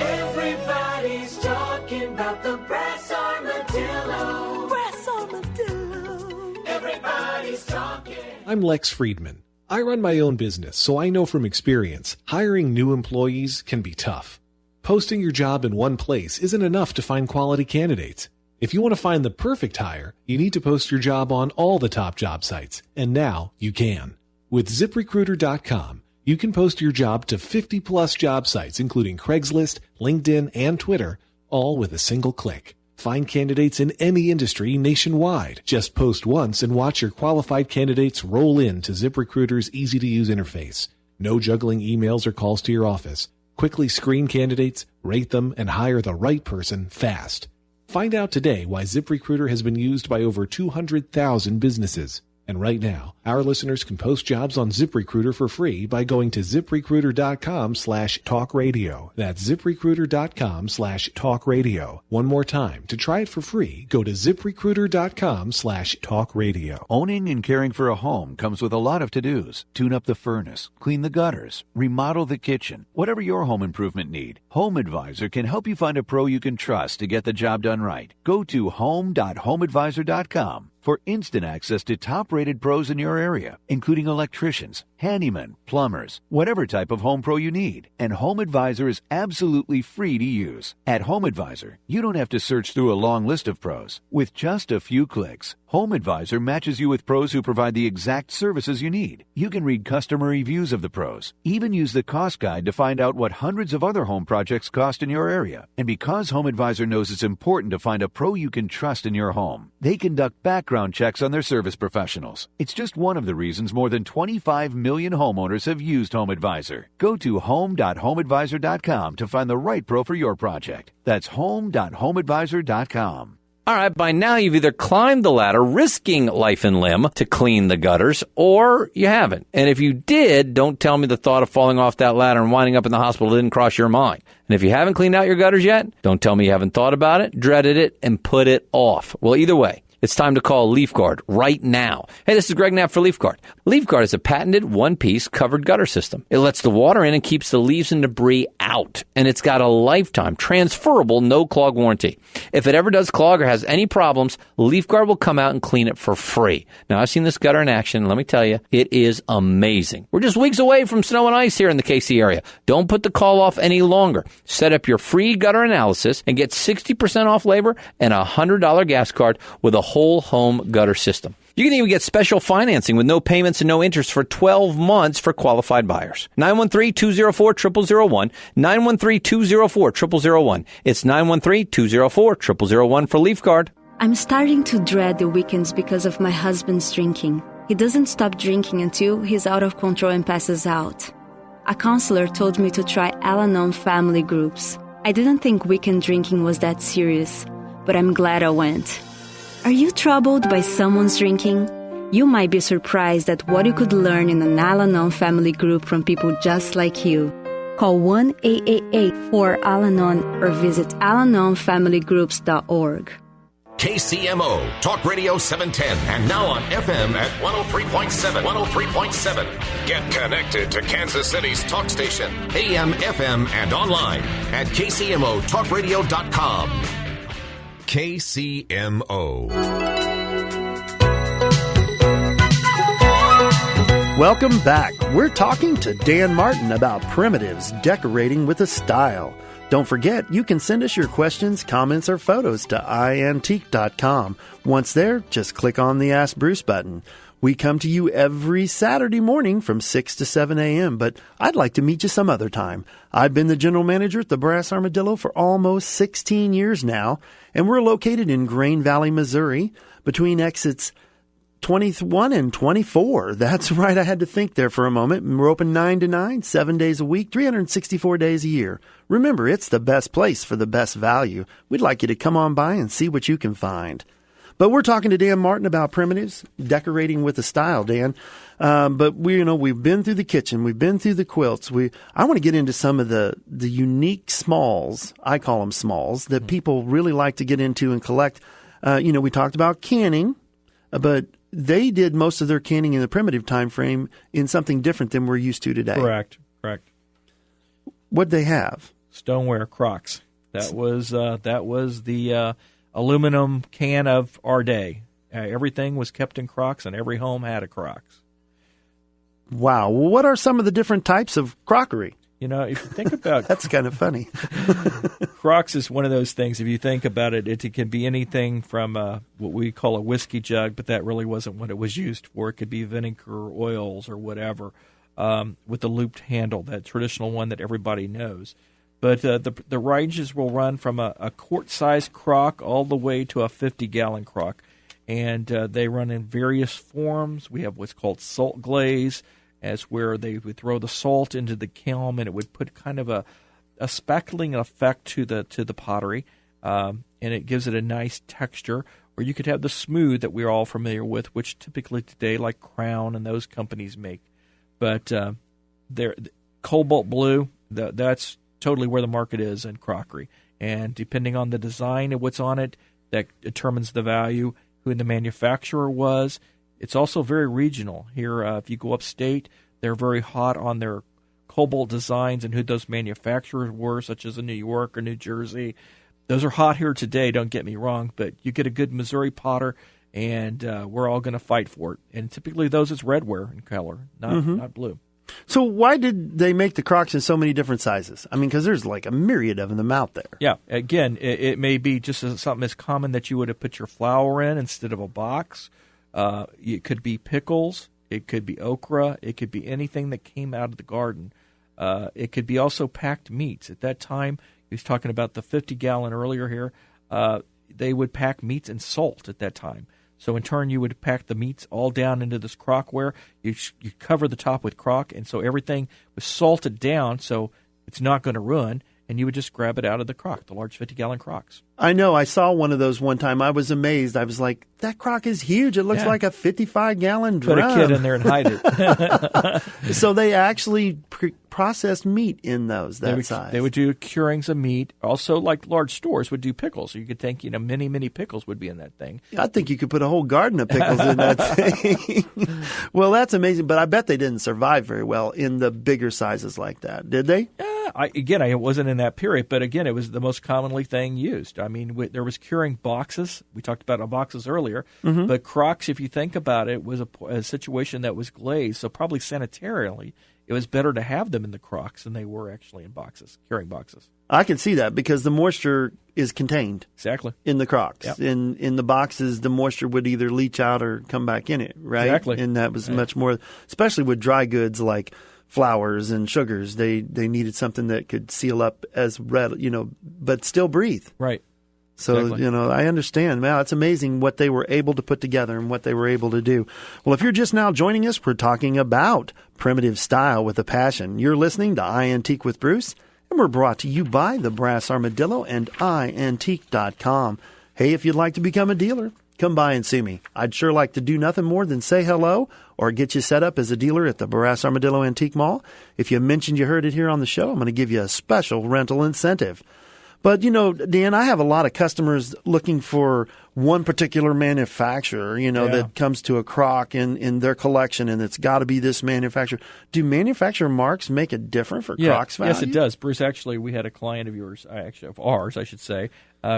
Everybody's talking about the Brass Armadillo. Brass Armadillo. Everybody's talking. I'm Lex Friedman. I run my own business, so I know from experience, hiring new employees can be tough. Posting your job in one place isn't enough to find quality candidates. If you want to find the perfect hire, you need to post your job on all the top job sites, and now you can. With ZipRecruiter.com, you can post your job to 50-plus job sites, including Craigslist, LinkedIn, and Twitter, all with a single click. Find candidates in any industry nationwide. Just post once and watch your qualified candidates roll in to ZipRecruiter's easy-to-use interface. No juggling emails or calls to your office. Quickly screen candidates, rate them, and hire the right person fast. Find out today why ZipRecruiter has been used by over 200,000 businesses. And right now, our listeners can post jobs on ZipRecruiter for free by going to ZipRecruiter.com/talkradio. That's ZipRecruiter.com/talkradio. One more time, to try it for free, go to ZipRecruiter.com/talkradio. Owning and caring for a home comes with a lot of to-dos. Tune up the furnace, clean the gutters, remodel the kitchen. Whatever your home improvement need, Home Advisor can help you find a pro you can trust to get the job done right. Go to home.homeadvisor.com for instant access to top-rated pros in your area, including electricians, handymen, plumbers, whatever type of home pro you need. And Home Advisor is absolutely free to use. At Home Advisor, you don't have to search through a long list of pros. With just a few clicks, Home Advisor matches you with pros who provide the exact services you need. You can read customer reviews of the pros, even use the cost guide to find out what hundreds of other home projects cost in your area. And because Home Advisor knows it's important to find a pro you can trust in your home, they conduct background checks on their service professionals. It's just one of the reasons more than 25 million homeowners have used Home Advisor. Go to home.homeadvisor.com to find the right pro for your project. That's home.homeadvisor.com. All right, by now you've either climbed the ladder, risking life and limb to clean the gutters, or you haven't. And if you did, don't tell me the thought of falling off that ladder and winding up in the hospital didn't cross your mind. And if you haven't cleaned out your gutters yet, don't tell me you haven't thought about it, dreaded it, and put it off. Well, either way, it's time to call LeafGuard right now. Hey, this is Greg Knapp for LeafGuard. LeafGuard is a patented one-piece covered gutter system. It lets the water in and keeps the leaves and debris out. And it's got a lifetime transferable no-clog warranty. If it ever does clog or has any problems, LeafGuard will come out and clean it for free. Now, I've seen this gutter in action, and let me tell you, it is amazing. We're just weeks away from snow and ice here in the KC area. Don't put the call off any longer. Set up your free gutter analysis and get 60% off labor and a $100 gas card with a whole home gutter system. You can even get special financing with no payments and no interest for 12 months for qualified buyers. 913-204-0001, 913-204-0001. It's 913-204-0001 for LeafGuard. I'm starting to dread the weekends because of my husband's drinking. He doesn't stop drinking until he's out of control and passes out. A counselor told me to try Al-Anon family groups. I didn't think weekend drinking was that serious, but I'm glad I went. Are you troubled by someone's drinking? You might be surprised at what you could learn in an Al-Anon family group from people just like you. Call 1-888-4-AL-ANON or visit alanonfamilygroups.org. KCMO, Talk Radio 710, and now on FM at 103.7, 103.7. Get connected to Kansas City's talk station, AM, FM, and online at KCMOTalkRadio.com. KCMO. Welcome back. We're talking to Dan Martin about primitives decorating with a style. Don't forget, you can send us your questions, comments, or photos to iantique.com. Once there, just click on the Ask Bruce button. We come to you every Saturday morning from 6 to 7 a.m., but I'd like to meet you some other time. I've been the general manager at the Brass Armadillo for almost 16 years now, and we're located in Grain Valley, Missouri, between exits 21 and 24. That's right. I had to think there for a moment. We're open 9 to 9, 7 days a week, 364 days a year. Remember, it's the best place for the best value. We'd like you to come on by and see what you can find. But we're talking to Dan Martin about primitives, decorating with a style, Dan. But we've been through the kitchen, we've been through the quilts. I want to get into some of the unique smalls. I call them smalls that people really like to get into and collect. We talked about canning, but they did most of their canning in the primitive time frame in something different than we're used to today. Correct. What'd they have? Stoneware crocks. That was the aluminum can of our day. Everything was kept in crocks, and every home had a crocks. Wow. Well, what are some of the different types of crockery? If you think about that's kind of funny. Crocks is one of those things. If you think about it, it can be anything from what we call a whiskey jug, but that really wasn't what it was used for. It could be vinegar, oils, or whatever, with the looped handle, that traditional one that everybody knows. But the ranges will run from a quart-sized crock all the way to a 50-gallon crock. And they run in various forms. We have what's called salt glaze, as where they would throw the salt into the kiln, and it would put kind of a speckling effect to the pottery, and it gives it a nice texture. Or you could have the smooth that we're all familiar with, which typically today, like Crown and those companies make. But cobalt blue, that's totally where the market is in crockery. And depending on the design of what's on it, that determines the value, who the manufacturer was. It's also very regional. Here, if you go upstate, they're very hot on their cobalt designs and who those manufacturers were, such as in New York or New Jersey. Those are hot here today, don't get me wrong, but you get a good Missouri potter, and we're all going to fight for it. And typically those is redware in color, not blue. So why did they make the crocks in so many different sizes? I mean, because there's like a myriad of them out there. Yeah. Again, it may be just something as common that you would have put your flour in instead of a box. It could be pickles. It could be okra. It could be anything that came out of the garden. It could be also packed meats. At that time, he was talking about the 50-gallon earlier here. They would pack meats in salt at that time. So in turn, you would pack the meats all down into this crockware. You cover the top with crock, and so everything was salted down, so it's not going to ruin. And you would just grab it out of the crock, the large 50-gallon crocks. I know. I saw one of those one time. I was amazed. I was like, that crock is huge. It looks like a 55-gallon drum. Put a kid in there and hide it. So they actually processed meat in those, size. They would do curings of meat. Also, like large stores would do pickles. So you could think, many, many pickles would be in that thing. I think you could put a whole garden of pickles in that thing. Well, that's amazing. But I bet they didn't survive very well in the bigger sizes like that. Did they? I wasn't in that period, but again, it was the most commonly thing used. I mean, there was curing boxes. We talked about boxes earlier, but crocks, if you think about it, was a situation that was glazed. So probably sanitarily, it was better to have them in the crocks than they were actually in boxes, curing boxes. I can see that because the moisture is contained exactly in the crocks. Yep. In the boxes, the moisture would either leach out or come back in it, right? Exactly. And that was much more, especially with dry goods like flours and sugars. They needed something that could seal up as red, but still breathe. Right. So, exactly. I understand. Wow, it's amazing what they were able to put together and what they were able to do. Well, if you're just now joining us, we're talking about primitive style with a passion. You're listening to iAntique with Bruce, and we're brought to you by the Brass Armadillo and iAntique.com. Hey, if you'd like to become a dealer, come by and see me. I'd sure like to do nothing more than say hello or get you set up as a dealer at the Brass Armadillo Antique Mall. If you mentioned you heard it here on the show, I'm going to give you a special rental incentive. But, Dan, I have a lot of customers looking for one particular manufacturer, that comes to a crock in their collection, and it's got to be this manufacturer. Do manufacturer marks make it different for crocks value? Yes, it does. Bruce, actually, we had a client of ours,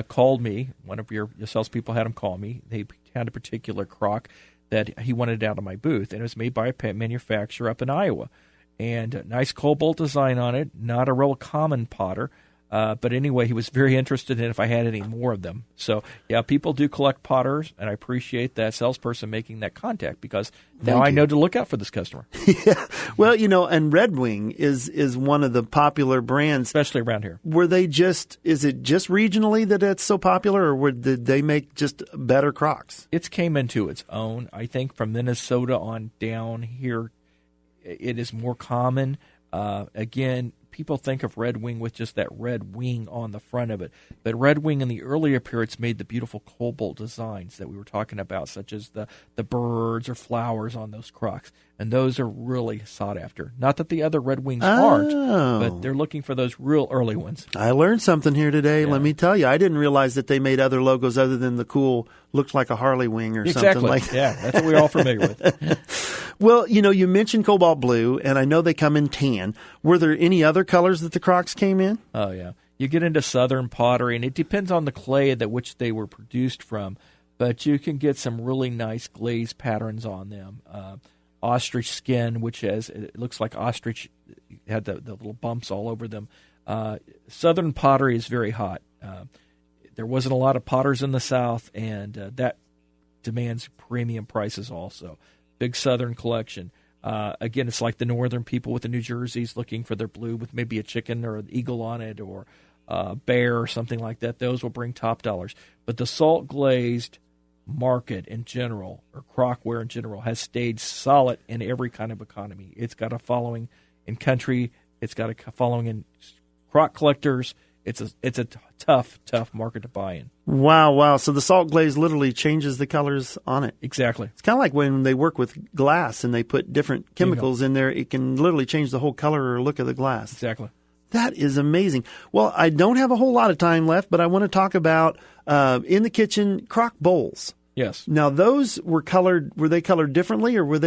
called me. One of your salespeople had him call me. They had a particular crock that he wanted out of my booth, and it was made by a manufacturer up in Iowa. And a nice cobalt design on it, not a real common potter. But anyway, he was very interested in if I had any more of them. So, yeah, people do collect potters, and I appreciate that salesperson making that contact because now I know to look out for this customer. Yeah. Well, and Red Wing is one of the popular brands. Especially around here. Is it just regionally that it's so popular, or did they make just better Crocs? It's came into its own. I think from Minnesota on down here, it is more common. Again, people think of Red Wing with just that red wing on the front of it. But Red Wing in the earlier periods made the beautiful cobalt designs that we were talking about, such as the birds or flowers on those Crocs. And those are really sought after. Not that the other Red Wings aren't, but they're looking for those real early ones. I learned something here today. Yeah. Let me tell you. I didn't realize that they made other logos other than the cool, looked like a Harley wing or something like that. Yeah, that's what we're all familiar with. Well, you mentioned cobalt blue, and I know they come in tan. Were there any other colors that the Crocs came in? Oh, yeah. You get into southern pottery, and it depends on the clay that which they were produced from, but you can get some really nice glaze patterns on them. Ostrich skin, which it looks like ostrich, had the little bumps all over them. Southern pottery is very hot. There wasn't a lot of potters in the South, and that demands premium prices also. Big Southern collection. Again, it's like the northern people with the New Jerseys looking for their blue with maybe a chicken or an eagle on it or a bear or something like that. Those will bring top dollars. But the salt glazed market in general, or crockware in general, has stayed solid in every kind of economy. It's got a following in country. It's got a following in croc collectors. It's a tough market to buy in. Wow. So the salt glaze literally changes the colors on it. Exactly. It's kind of like when they work with glass and they put different chemicals in there. It can literally change the whole color or look of the glass. Exactly. That is amazing. Well, I don't have a whole lot of time left, but I want to talk about in the kitchen crock bowls. Yes. Now those were they colored differently, or did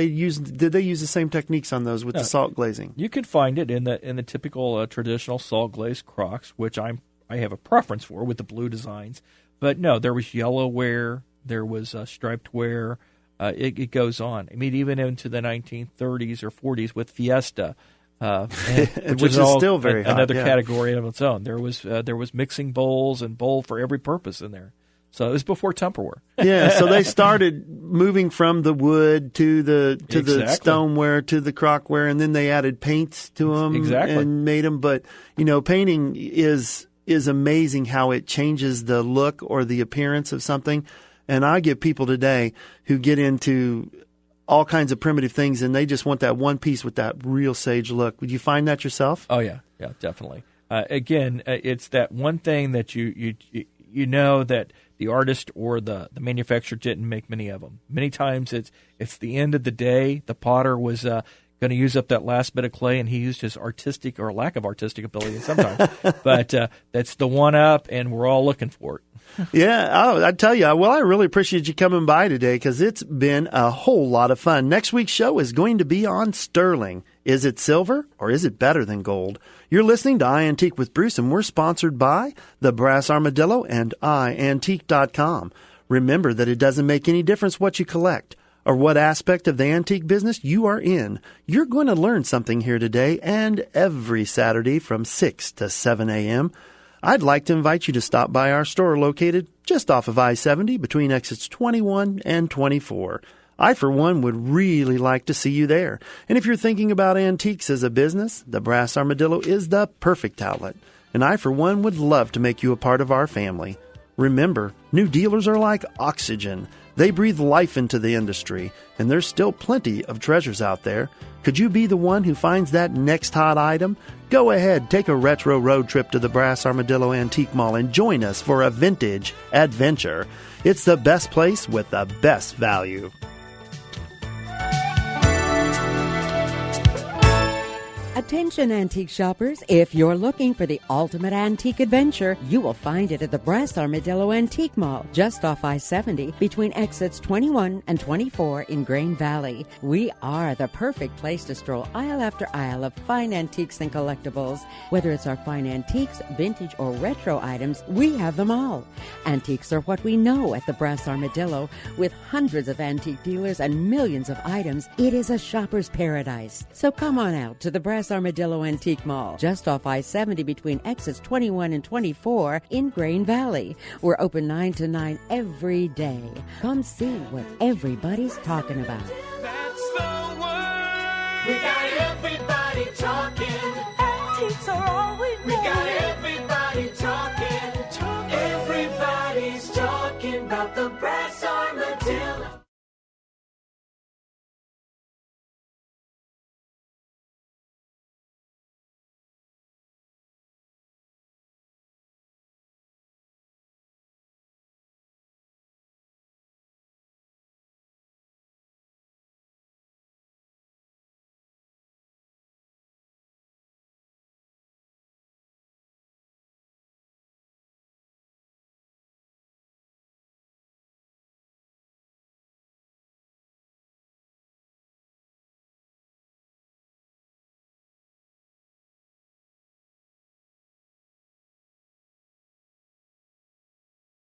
they use the same techniques on those with the salt glazing? You could find it in the typical traditional salt glazed crocks, which I have a preference for with the blue designs. But no, there was yellow ware, there was striped ware. It goes on. I mean, even into the 1930s or 40s with Fiesta, which is still very hot, another category of its own. There was mixing bowls and bowl for every purpose in there. So it was before Tupperware. Yeah, so they started moving from the wood to the stoneware to the crockware, and then they added paints to them and made them. But painting is amazing how it changes the look or the appearance of something. And I get people today who get into all kinds of primitive things, and they just want that one piece with that real sage look. Would you find that yourself? Oh yeah, definitely. Again, it's that one thing that you know that the artist or the manufacturer didn't make many of them. Many times it's the end of the day. The potter was going to use up that last bit of clay, and he used his artistic or lack of artistic ability sometimes. But that's the one up, and we're all looking for it. Yeah, I tell you, well, I really appreciate you coming by today because it's been a whole lot of fun. Next week's show is going to be on sterling. Is it silver or is it better than gold? You're listening to iAntique with Bruce, and we're sponsored by the Brass Armadillo and iAntique.com. Remember that it doesn't make any difference what you collect or what aspect of the antique business you are in. You're going to learn something here today and every Saturday from 6 to 7 a.m. I'd like to invite you to stop by our store located just off of I-70 between exits 21 and 24. I, for one, would really like to see you there. And if you're thinking about antiques as a business, the Brass Armadillo is the perfect outlet. And I, for one, would love to make you a part of our family. Remember, new dealers are like oxygen. They breathe life into the industry, and there's still plenty of treasures out there. Could you be the one who finds that next hot item? Go ahead, take a retro road trip to the Brass Armadillo Antique Mall and join us for a vintage adventure. It's the best place with the best value. Attention antique shoppers, if you're looking for the ultimate antique adventure, you will find it at the Brass Armadillo Antique Mall, just off I-70 between exits 21 and 24 in Grain Valley. We are the perfect place to stroll aisle after aisle of fine antiques and collectibles. Whether it's our fine antiques, vintage, or retro items, we have them all. Antiques are what we know at the Brass Armadillo. With hundreds of antique dealers and millions of items, it is a shopper's paradise. So come on out to the Brass Brass Armadillo Antique Mall, just off I-70 between exits 21 and 24 in Grain Valley. We're open 9 to 9 every day. Come see what everybody's talking about. That's the word. We got everybody talking. Antiques are all we know. We got everybody talking. Everybody's talking about the Brass Armadillo.